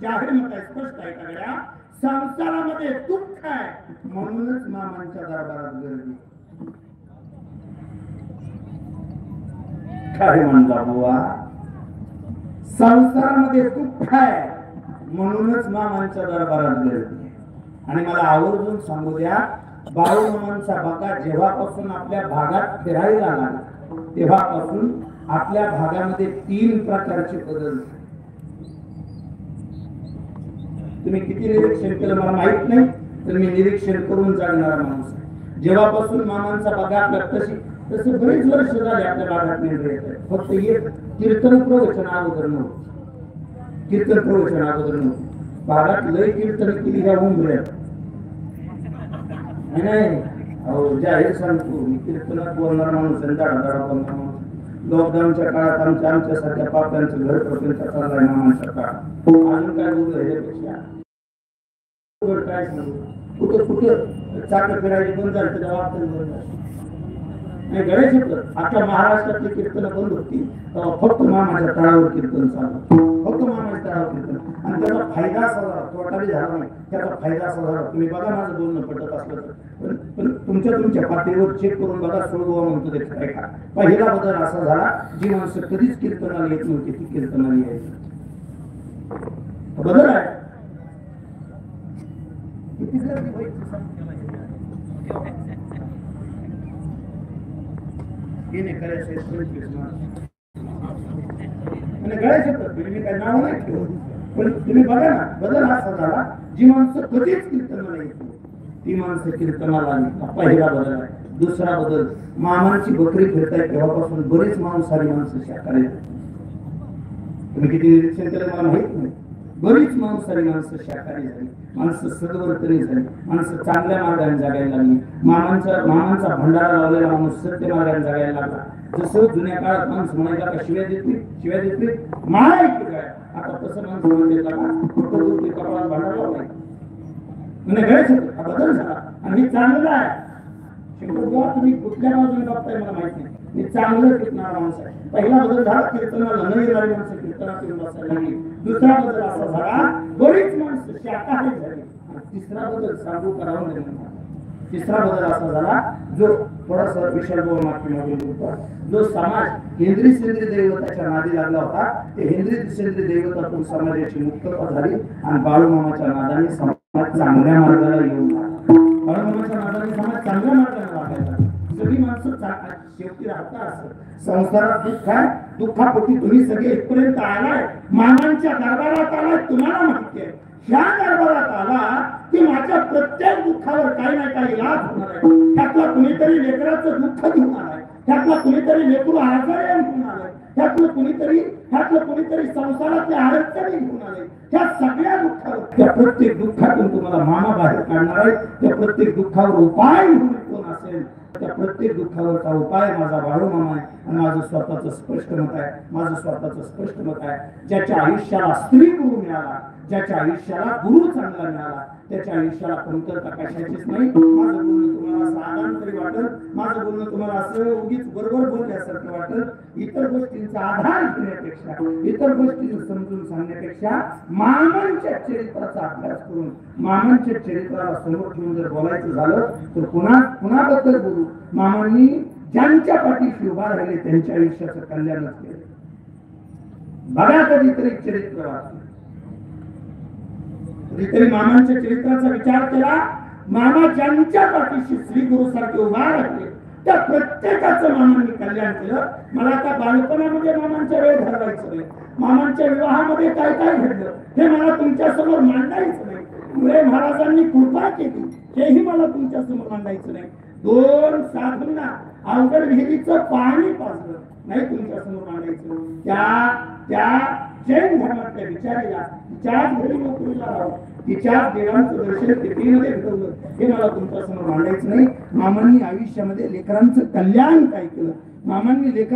जाहीर मत आहे, स्पष्ट आहे सगळ्या संसारामध्ये दुःख आहे म्हणूनच मामांच्या दरबारात गर्दी. काय म्हणला बुवा? संसारामध्ये दुःख आहे म्हणूनच मामांच्या दरबारात गर्दी. आणि मला आवर्जून सांगू द्या, बाळूमामांचा बघा जेव्हापासून आपल्या भागात फिरायला लागला तेव्हापासून आपल्या भागामध्ये 3 प्रकारचे बदल. तुम्ही किती निरीक्षण केलं मला माहित नाही, तर मी निरीक्षण करून जाणणारा माणूस. जेव्हापासून मामांचा बघा तशी तसे बरेच वर्ष झाले आपल्या भागात निर्णय येत आहे. फक्त एक कीर्तन प्रवचन अगोदर नव्हतं. कीर्तन प्रवचन अगोदर नव्हतं. भागात लय कीर्तन केली ह्या उंबऱ्यात नाही. अहो जाहीर सांगतो, मी कीर्तनात बोलणार माणूस आहे, दाडा दाडा बोलणार माणूस. लॉकडाऊनच्या काळात आमच्यासारख्या पाप्यांचं घर प्रपंच चाललाय मामांच्या काळात. अजून काय बोलू ह्याच्यापेक्षा काय सांगू? कुठं कुठं चाकं फिरायची बंद झाली तर वाचन बंद झालं नाही. गणेश आपल्या महाराष्ट्रातली कीर्तन बंद होती, फक्त मामाच्या तळावर कीर्तन चाललं, फक्त मामाच्या तळावर कीर्तन. आणि त्याचा फायदा असा झाला, तोटाही झाला नाही, त्याचा फायदा असा झाला. तुम्ही बघा माझं बोलणं पटत असलं तर, पण तुमच्या पाठीवर चेक करून बघा, सोडवा म्हणतो ते काय का. पहिला बदल असा झाला, जी माणसं कधीच कीर्तनाला येत नव्हती ती कीर्तनाला यायची. बदल आहे. किती गर्दी व्हायची नाव नाही ठेवलं, पण तुम्ही बघा ना, बदल असा झाला, जी माणसं कधीच कीर्तनाला येत ती माणसं कीर्तनाला आली. पहिला बदल आहे. दुसरा बदल, मामांची बकरी फिरताय तेव्हापासून बरेच मांसाहारी माणसं शाकाहारी. तुम्ही किती निरीक्षण केलं मला माहित नाही. बरीच मांसाहारी माणसं शाकाहारी झाली, माणसं सद्वर्तनी झाली, माणसं चांगल्या मार्गाने जगायला लागली. मामांचा भंडारा लावलेला माणूस सत्य मार्गाने जगायला लागला. जसं जुन्या काळात माणसं म्हणायला का शिव्या देते माळा ऐकते काय, आता तसं माणसं म्हणायला का कपाळात भंडारा लावलाय म्हणजे गैरसमज. हा बदल झाला आणि हे चांगलं आहे. शंकरबुवा तुम्ही कुठल्या बाजूने बघताय मला माहित नाही, मी चांगलं कीर्तनारा माणूस आहे. पहिला बदल झाला, कीर्तनाला न येणारी माणसं कीर्तनात येऊन बसायला लागली. दुसरा बदल असा झाला, बरीच माणसं शाकाहारी झाली. तिसरा बदल सांगू करावं नाही. तिसरा बदल असा झाला, जो थोडासा विशाल बोलतो, जो समाज हेंद्री सेंद्री दैवताच्या नादी लागला होता, ते हेंद्री सेंद्री दैवतातून समाजाची मुक्तता झाली आणि बाळूमामाच्या नादाने समाज चांगल्या मार्गाला येऊन बाळूमामाच्या नादाने समाज चांगल्या मार्गाला वागायला. सगळी माणसं शेवटी राहता असं संसारात दुःख आहे. दुःखापोटी तुम्ही सगळे इथपर्यंत आलाय, मामांच्या दरबारात आलाय. तुम्हाला माहिती आहे, ह्या दरबारात आला की माझ्या प्रत्येक दुःखावर काही ना काही इलाज होणार आहे. त्यातला कुणीतरी लेकराचं दुःख घेऊन आलाय, त्यातला कुणीतरी लेकरू आजारी घेऊन आलाय, त्यातलं कुणीतरी संसारातल्या अडचणी घेऊन आले. त्या सगळ्या दुःखावर, त्या प्रत्येक दुःखातून तुम्हाला मामा बाहेर काढणार आहे. त्या प्रत्येक दुःखावर उपाय कोण असेल, त्या प्रत्येक दुःखावरचा उपाय माझा बाळूमामा आहे. आणि माझं स्वतःचं स्पष्ट मत आहे, ज्याच्या आयुष्याला स्त्री गुरु मिळाला, ज्याच्या आयुष्याला गुरु चांगला मिळाला, त्याच्या आयुष्याला कमतरता कशाचीच नाही. माझं बोलणं तुम्हाला असं आनंदकारी वाटत, माझं बोलणं तुम्हाला असं उगीच बरोबर बोलल्यासारखं वाटत. इतर गोष्टींचा आधार घेण्यापेक्षा, इतर गोष्टी समजून सांगण्यापेक्षा मामांच्या चरित्राचा अभ्यास करून मामांच्या चरित्राला समोर ठेवून जर बोलायचं झालं तर कुणाबद्दल बोलू? मामांनी ज्यांच्या पाठीशी उभा राहिले त्यांच्या आयुष्याचं कल्याणच केलं. बघा कधीतरी चरित्र वाचलं, कधीतरी मामांच्या चरित्राचा विचार केला. मामा ज्यांच्या पाठीशी श्री गुरु सारखे उभा राहिले त्या प्रत्येकाचं मामांनी कल्याण केलं. मला आता बालपणामध्ये मामांच्या वेळ घालवायचं नाही, मामांच्या विवाहामध्ये काय काय घडलं हे मला तुमच्या समोर मांडायचं नाही. मुळे महाराजांनी कृपा केली हेही मला तुमच्या समोर मांडायचं नाही. 2 साधूंना अवघड विहिरीचं पाणी पाजलं नाही तुमच्या समोर मांडायचं. त्या जैन धर्मातल्या विचाराला तिच्याच घरी नोकरीला राहून तिच्याच देवांचं दर्शन कितीमध्ये घडवलं हे मला तुमच्या समोर मांडायचं नाही. मामांनी आयुष्यामध्ये लेकरांचं कल्याण काय केलं, मामांनी लेकरांना